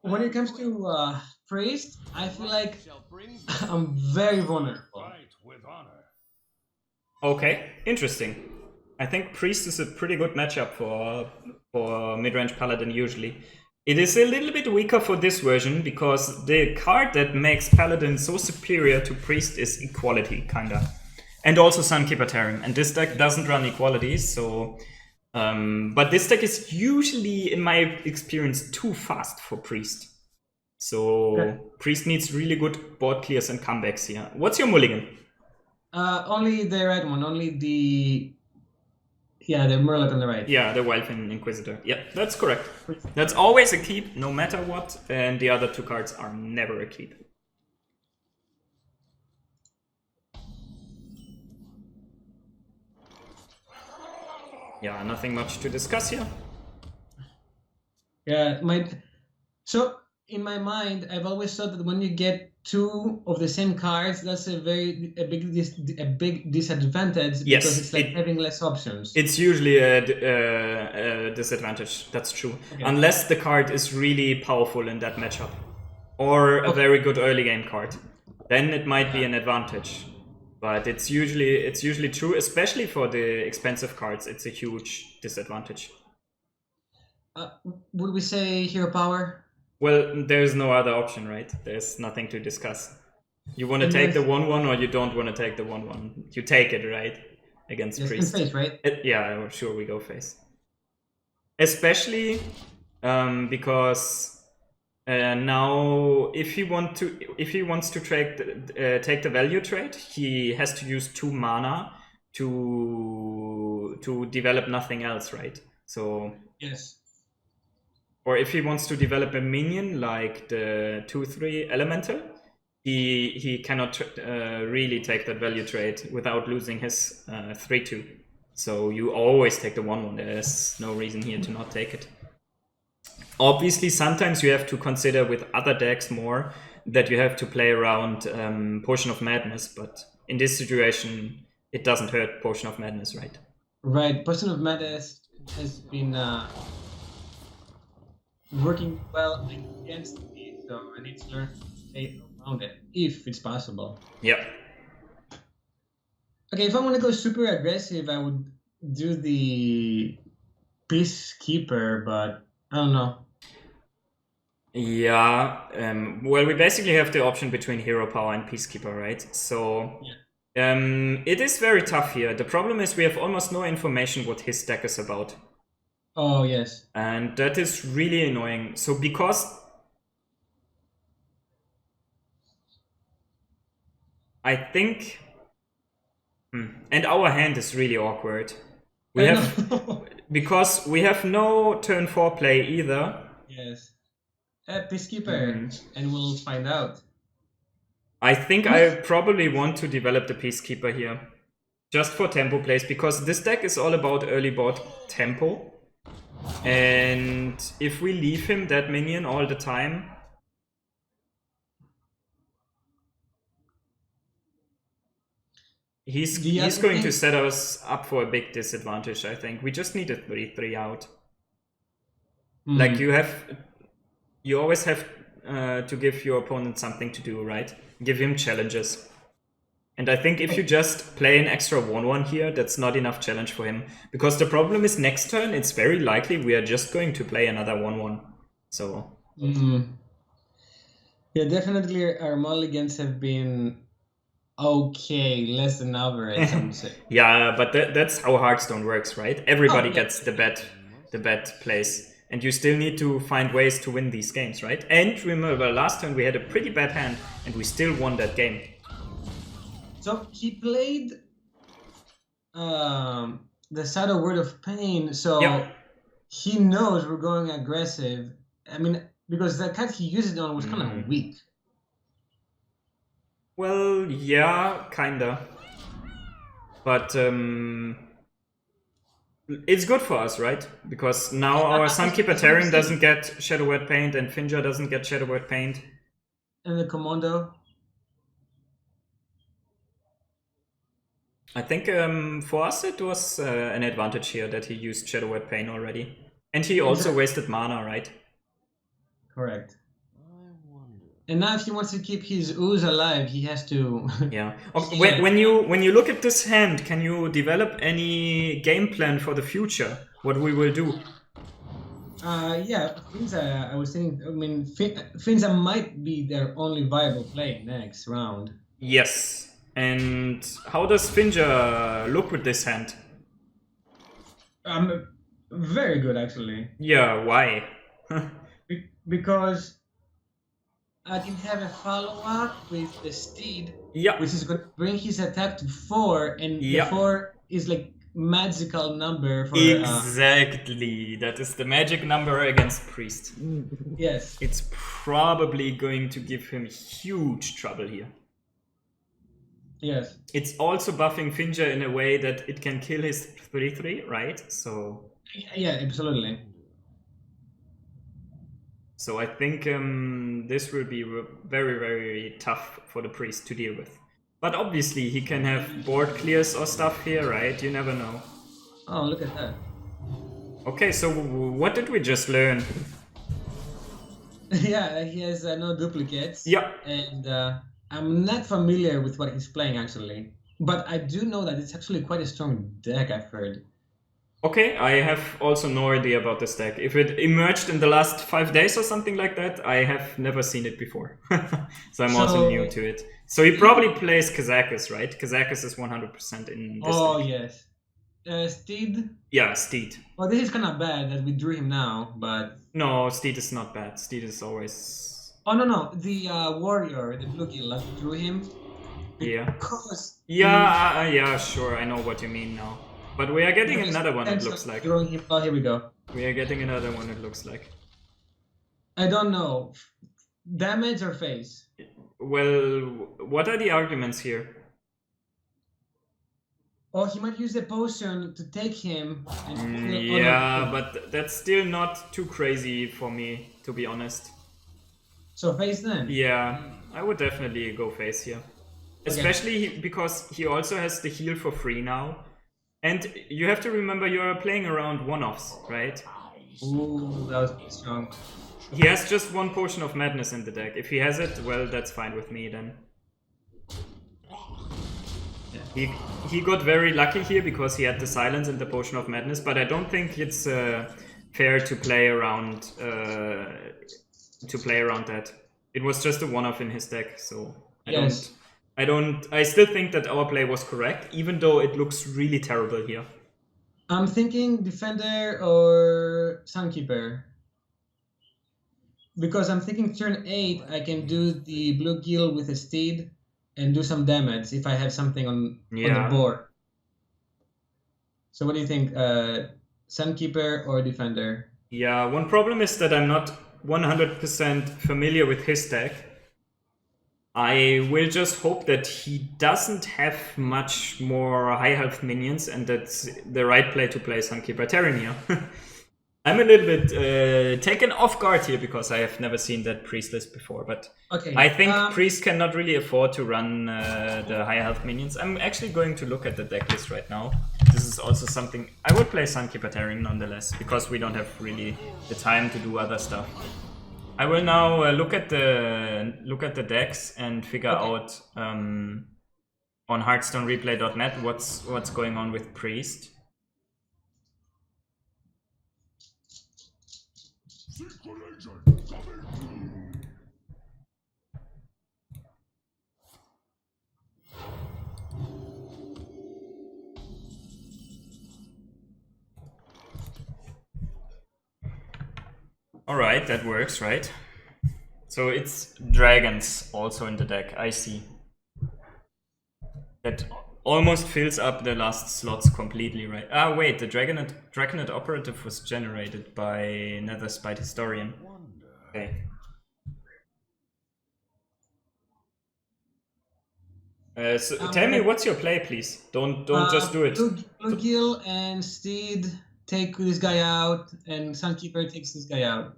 when it comes to priest, I feel like I'm very vulnerable. Okay, interesting. I think Priest is a pretty good matchup for mid-range Paladin usually. It is a little bit weaker for this version because the card that makes Paladin so superior to Priest is Equality, kinda. And also Sunkeeper Terran. And this deck doesn't run Equality, so... but this deck is usually, in my experience, too fast for Priest. So Okay. Priest needs really good board clears and comebacks here. What's your mulligan? Only the right one, only the Murloc on the right. Yeah, the Wildfin Inquisitor. Yeah, that's correct. That's always a keep, no matter what, and the other two cards are never a keep. Yeah, nothing much to discuss here. Yeah, so in my mind, I've always thought that when you get two of the same cards, that's a big disadvantage Yes, because it's like having less options. It's usually a disadvantage. That's true, Okay. unless the card is really powerful in that matchup, or a very good early game card. Then it might be an advantage. But it's usually true, especially for the expensive cards. It's a huge disadvantage. Would we say hero power? Well, there's no other option, right? There's nothing to discuss. You want to take the 1/1 or you don't want to take the 1/1. You take it, right? Against Priest. In face, right? Yeah, sure, we go face. Especially because now, if he wants to take the value trade, he has to use 2 mana to develop nothing else, right? So yes. Or if he wants to develop a minion like the 2/3 elemental, he cannot really take that value trade without losing his 3/2. So you always take the 1/1. There's no reason here to not take it. Obviously, sometimes you have to consider with other decks more that you have to play around Potion of Madness, but in this situation, it doesn't hurt Potion of Madness, right? Right. Potion of Madness has been working well against me, so I need to learn to stay around it if it's possible. Yeah. Okay, if I want to go super aggressive, I would do the Peacekeeper, but I don't know. Yeah, well, we basically have the option between Hero Power and Peacekeeper, right? So it is very tough here. The problem is we have almost no information what his deck is about. Oh, yes. And that is really annoying. So because I think... and our hand is really awkward. We have... because we have no turn 4 play either. Yes. Peacekeeper, and we'll find out. I think I probably want to develop the Peacekeeper here. Just for tempo plays, because this deck is all about early board tempo. And if we leave him that minion all the time... He's going to set us up for a big disadvantage, I think. We just need a 3/3 out. Like, you always have to give your opponent something to do, right? Give him challenges. And I think if you just play an extra 1/1 here, that's not enough challenge for him. Because the problem is next turn, it's very likely we are just going to play another 1/1. So... Yeah, definitely our mulligans have been okay, less than average, I would say. Yeah, but that's how Hearthstone works, right? Everybody gets the bad place. And you still need to find ways to win these games, right? And remember, last turn we had a pretty bad hand, and we still won that game. So he played the Shadow Word of Pain, so he knows we're going aggressive. I mean, because the card he used it on was kind of weak. Well, yeah, kinda. But it's good for us, right? Because now our Sunkeeper Terran doesn't get Shadow Word Paint, and Finja doesn't get Shadow Word Paint. And the Commando? I think for us it was an advantage here that he used Shadow Word Pain already. And he also wasted mana, right? Correct. And now if he wants to keep his ooze alive, he has to... Yeah. Okay, when you look at this hand, can you develop any game plan for the future? What we will do? Yeah, Finza, I was thinking, I mean, Finza might be their only viable play next round. Yes. And how does Finja look with this hand? Very good, actually. Yeah, why? Because I can have a follow-up with the Steed, Yeah. which is going to bring his attack to 4, and the 4 is like magical number for... Exactly. That is the magic number against Priest. Yes. It's probably going to give him huge trouble here. Yes. It's also buffing Finja in a way that it can kill his 3/3, right? So... Yeah, absolutely. So I think this will be very, very tough for the Priest to deal with. But obviously he can have board clears or stuff here, right? You never know. Oh, look at that. Okay, so what did we just learn? Yeah, he has no duplicates. Yeah. And I'm not familiar with what he's playing, actually. But I do know that it's actually quite a strong deck, I've heard. Okay, I have also no idea about this deck. If it emerged in the last 5 days or something like that, I have never seen it before. So I'm also new to it. So he probably plays Kazakus, right? Kazakus is 100% in this deck. Yes. Steed? Yeah, Steed. Well, this is kind of bad that we drew him now, but... No, Steed is not bad. Steed is always... Oh, no. The warrior, the blue gill, drew him. Yeah. Because... Yeah, sure. I know what you mean now. But we are getting another one, it looks like. Oh, here we go. We are getting another one, it looks like. I don't know. Damage or face? Well, what are the arguments here? Oh, he might use the potion to take him. And yeah, but that's still not too crazy for me, to be honest. So face then? Yeah, I would definitely go face here. Okay. Especially because he also has the heal for free now. And you have to remember you're playing around one-offs, right? Ooh, that was strong. He has just one Potion of Madness in the deck. If he has it, well, that's fine with me then. Yeah. He got very lucky here because he had the Silence and the Potion of Madness, but I don't think it's fair to play around that. It was just a one-off in his deck, so I still think that our play was correct, even though it looks really terrible here. I'm thinking Defender or Sunkeeper. Because I'm thinking turn 8, I can do the Blue Gill with a Steed and do some damage if I have something on the board. So what do you think? Sunkeeper or Defender? Yeah, one problem is that I'm not 100% familiar with his deck. I will just hope that he doesn't have much more high health minions and that's the right play to play Sunkeeper Terran here. I'm a little bit taken off guard here because I have never seen that Priest list before, but I think Priest cannot really afford to run the higher health minions. I'm actually going to look at the deck list right now. This is also something I would play Sunkeeper Terran nonetheless because we don't have really the time to do other stuff. I will now look at the decks and figure out on HearthstoneReplay.net what's going on with Priest. Alright, that works, right? So it's dragons also in the deck, I see. That almost fills up the last slots completely, right? Ah, wait, the Dragonet Operative was generated by Netherspite Historian. Okay. So tell me, what's your play, please? Don't just do it. Blue Gill and Steed take this guy out, and Sunkeeper takes this guy out.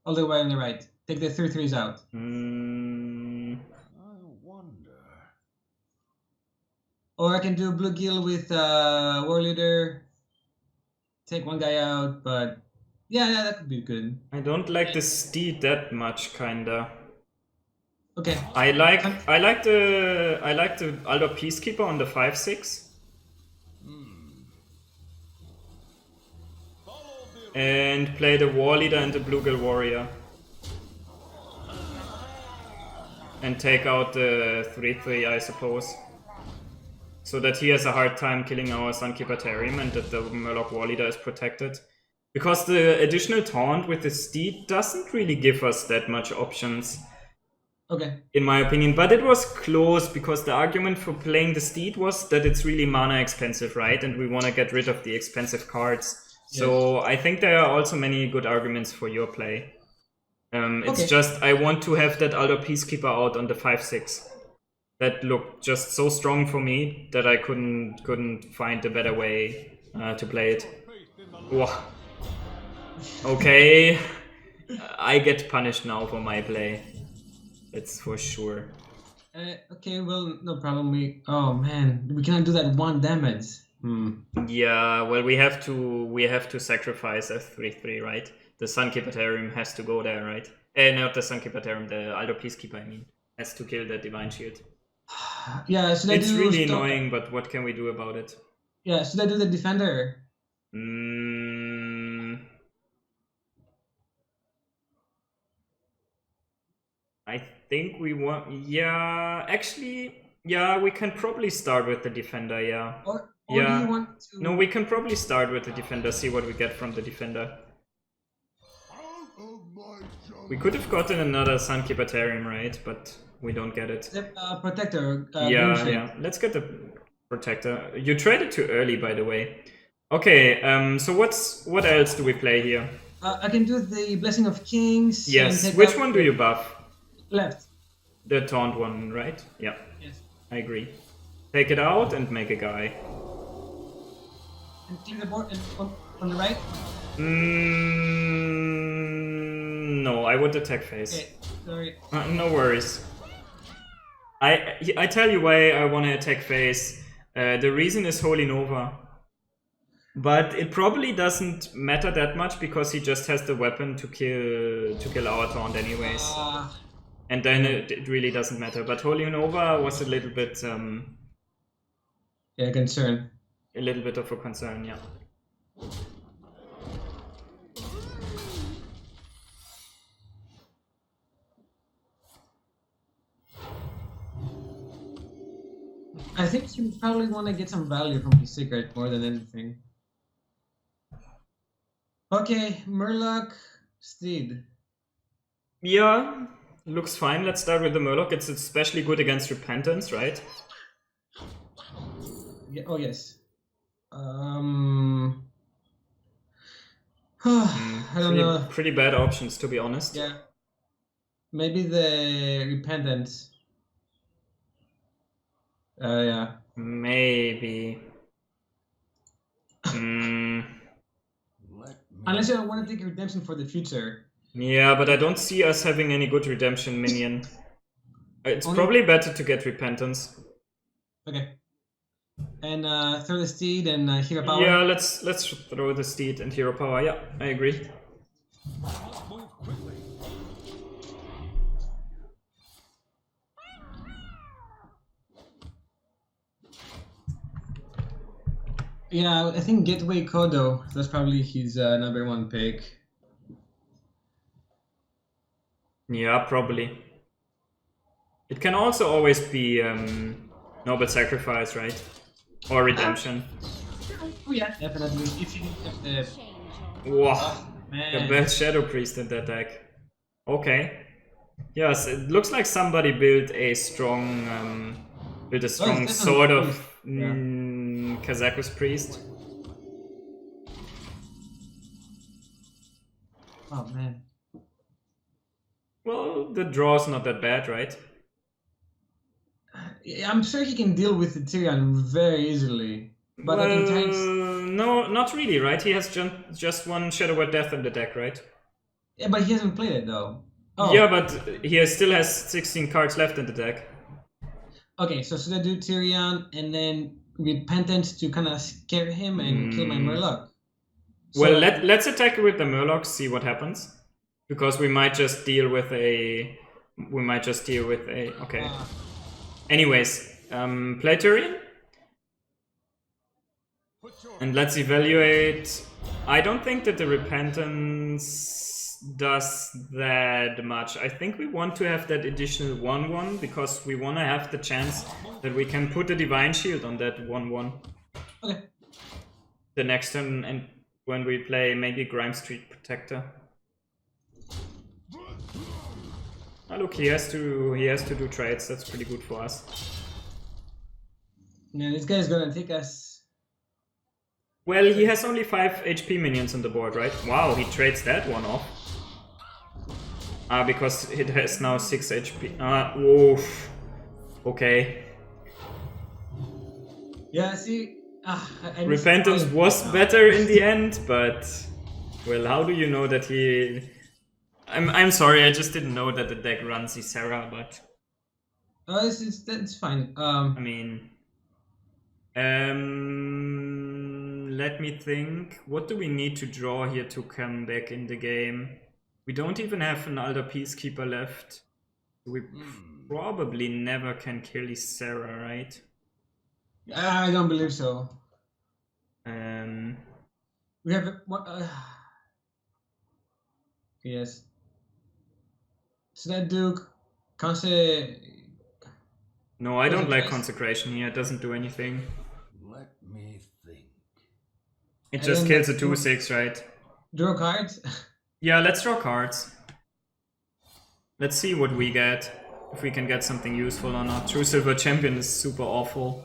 All the way on the right. Take the 3/3s out. I wonder. Or I can do Blue Gill with War Leader. Take one guy out, but yeah, that could be good. I don't like the Steed that much, kinda. Okay. I like the Aldor Peacekeeper on the 5/6. And play the War Leader and the Bluegill Warrior. And take out the 3/3, I suppose. So that he has a hard time killing our Sunkeeper Tarim and that the Murloc War Leader is protected. Because the additional taunt with the Steed doesn't really give us that much options. Okay. In my opinion, but it was close because the argument for playing the Steed was that it's really mana expensive, right? And we want to get rid of the expensive cards. Yes. So I think there are also many good arguments for your play. It's just I want to have that Aldor Peacekeeper out on the 5/6. That looked just so strong for me that I couldn't find a better way to play it. Whoa. Okay, I get punished now for my play. That's for sure. Okay, well, no problem. Oh man, we cannot do that 1 damage. Yeah, well, we have to sacrifice a 3/3, right? The Sunkeeper Tarim has to go there, right? Not the Sunkeeper Tarim, the Aldor Peacekeeper, I mean, has to kill that Divine Shield. Yeah, so it's really annoying, but what can we do about it? Yeah, should I do the Defender? I think we want. Yeah, actually, yeah, we can probably start with the Defender. Yeah. Or do you want to? No, we can probably start with the Defender. See what we get from the Defender. We could have gotten another Sunkeeper Tarim, right? But we don't get it. The Protector. Yeah. Let's get the Protector. You traded too early, by the way. Okay. So what else do we play here? I can do the Blessing of Kings. Yes. Which one do you buff? Left. The taunt one, right? Yeah. Yes. I agree. Take it out and make a guy. And clear the board on the right? No, I would attack phase. Okay, sorry. No worries. I tell you why I want to attack phase. The reason is Holy Nova. But it probably doesn't matter that much because he just has the weapon to kill our taunt anyways. And then it really doesn't matter. But Holy Nova was a little bit concern. A little bit of a concern, yeah. I think you probably want to get some value from his secret more than anything. Okay, Murloc Steed. Yeah, looks fine. Let's start with the Murloc. It's especially good against Repentance, right? Yeah, oh yes. I don't know. Pretty bad options, to be honest. Yeah. Maybe the Repentance. Yeah. Maybe. Unless you want to take redemption for the future. Yeah, but I don't see us having any good redemption minion. It's probably better to get Repentance. Okay. And throw the Steed and Hero Power? Yeah, let's throw the Steed and Hero Power. Yeah, I agree. Yeah, I think Gateway Kodo. That's probably his number 1 pick. Yeah, probably. It can also always be Noble Sacrifice, right? Or Redemption. Oh yeah, definitely. If you have the... Wow, the best Shadow Priest in that deck. Okay. Yes, it looks like somebody built a strong sort of Kazakus Priest. Oh man. Well, the draw's not that bad, right? I'm sure he can deal with the Tyrion very easily. But well, no, not really, right? He has just one Shadow Word Death in the deck, right? Yeah, but he hasn't played it though. Oh. Yeah, but he still has 16 cards left in the deck. Okay, so should I do Tyrion and then Repentance to kind of scare him and kill my Murloc? So, well, let's attack with the Murloc, see what happens. Because we might just deal with a we might just deal with a... Okay. Anyways, play Turian. And let's evaluate. I don't think that the Repentance does that much. I think we want to have that additional 1/1 because we want to have the chance that we can put a Divine Shield on that 1/1. Okay. The next turn, and when we play maybe Grime Street Protector. Oh, look, he has to do trades. That's pretty good for us. Yeah, this guy's gonna take us. Well, he has only 5 HP minions on the board, right? Wow, he trades that one off. Because it has now 6 HP. Oof. Okay. Yeah, see, Repentance was better in the end, but well, how do you know that he? I'm sorry, I just didn't know that the deck runs Ysera, but. That's fine. I mean. Let me think. What do we need to draw here to come back in the game? We don't even have an Elder Peacekeeper left. We probably never can kill Ysera, right? I don't believe so. We have yes. So that Duke, No, I don't like Consecration here. It doesn't do anything. Let me think. It just kills a 2/6, right? Draw cards? Yeah, let's draw cards. Let's see what we get. If we can get something useful or not. True Silver Champion is super awful.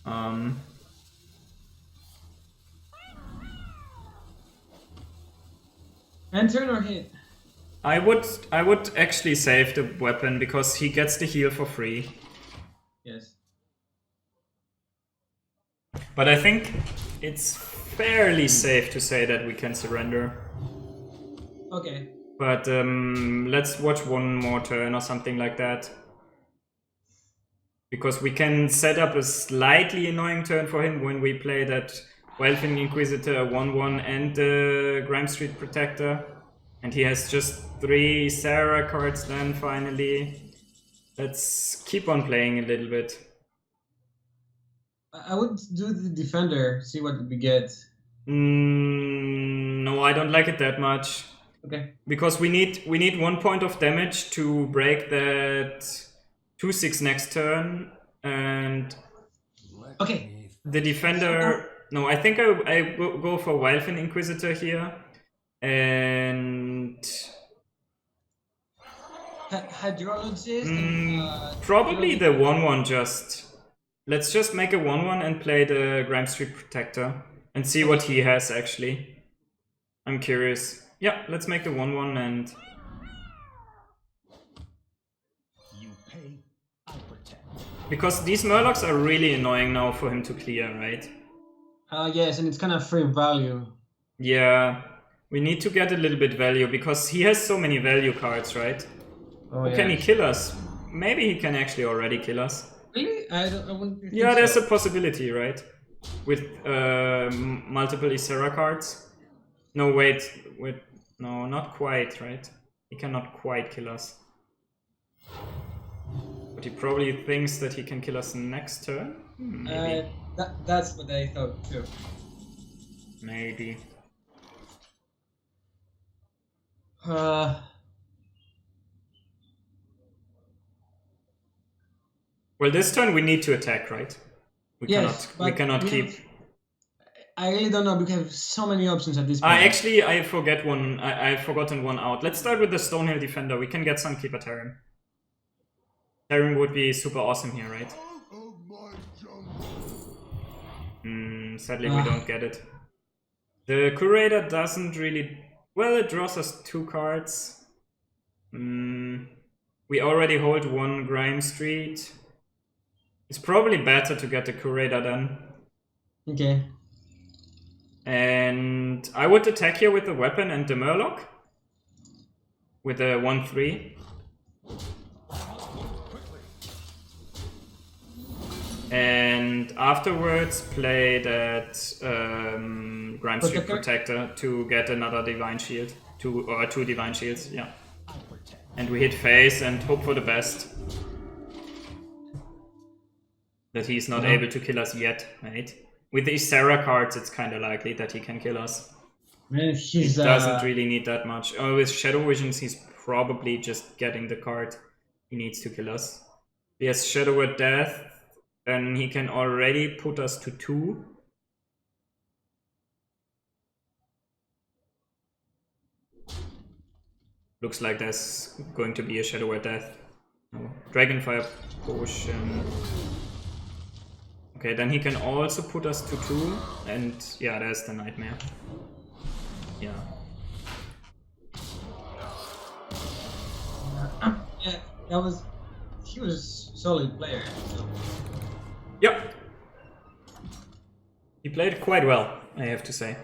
And turn or hit? I would actually save the weapon because he gets the heal for free. Yes. But I think it's fairly safe to say that we can surrender. Okay. But let's watch one more turn or something like that. Because we can set up a slightly annoying turn for him when we play that Wildfang Inquisitor 1/1 and the Grime Street Protector. And he has just 3 Sarah cards then finally. Let's keep on playing a little bit. I would do the Defender, see what we get. No, I don't like it that much. Okay. Because we need 1 point of damage to break that 2/6 next turn, and okay. The Defender. No, I think I go for Wildfang Inquisitor here, and Hydrologist. Probably the 1/1 just. Let's just make a 1/1 and play the Grime Street Protector and see what he has actually. I'm curious. Yeah, let's make the 1/1 and. You pay, I protect. Because these Murlocs are really annoying now for him to clear, right? Yes, and it's kind of free value. Yeah, we need to get a little bit value because he has so many value cards, right? Oh, yeah. Can he kill us? Maybe he can actually already kill us. Really? I wouldn't think Yeah, there's so. a possibility, right? With multiple Ysera cards. No, wait. No, not quite, right? He cannot quite kill us. But he probably thinks that he can kill us next turn? Maybe. That's what I thought too. Maybe. Well, this turn we need to attack, right? We cannot keep. I really don't know. We have so many options at this point. Actually, I forget one. I've forgotten one out. Let's start with the Stonehill Defender. We can get some Keeper Terran. Terran would be super awesome here, right? Sadly, we don't get it. The Curator doesn't really... Well, it draws us 2 cards. We already hold 1 Grime Street. It's probably better to get the Curator then. Okay. And I would attack here with the weapon and the Murloc. With a 1/3. And afterwards play that Grime Street Protector to get another Divine Shield. 2 Divine Shields, yeah. And we hit face and hope for the best. That he's not able to kill us yet, right? With these Sarah cards, it's kind of likely that he can kill us. Man, He doesn't really need that much. Oh, with Shadow Visions, he's probably just getting the card he needs to kill us. He has Shadow at Death, then he can already put us to 2. Looks like there's going to be a Shadow at Death. No. Dragonfire Potion. Okay, then he can also put us to 2, and yeah, there's the Nightmare. Yeah. Yeah, he was a solid player. So. Yep. He played quite well, I have to say.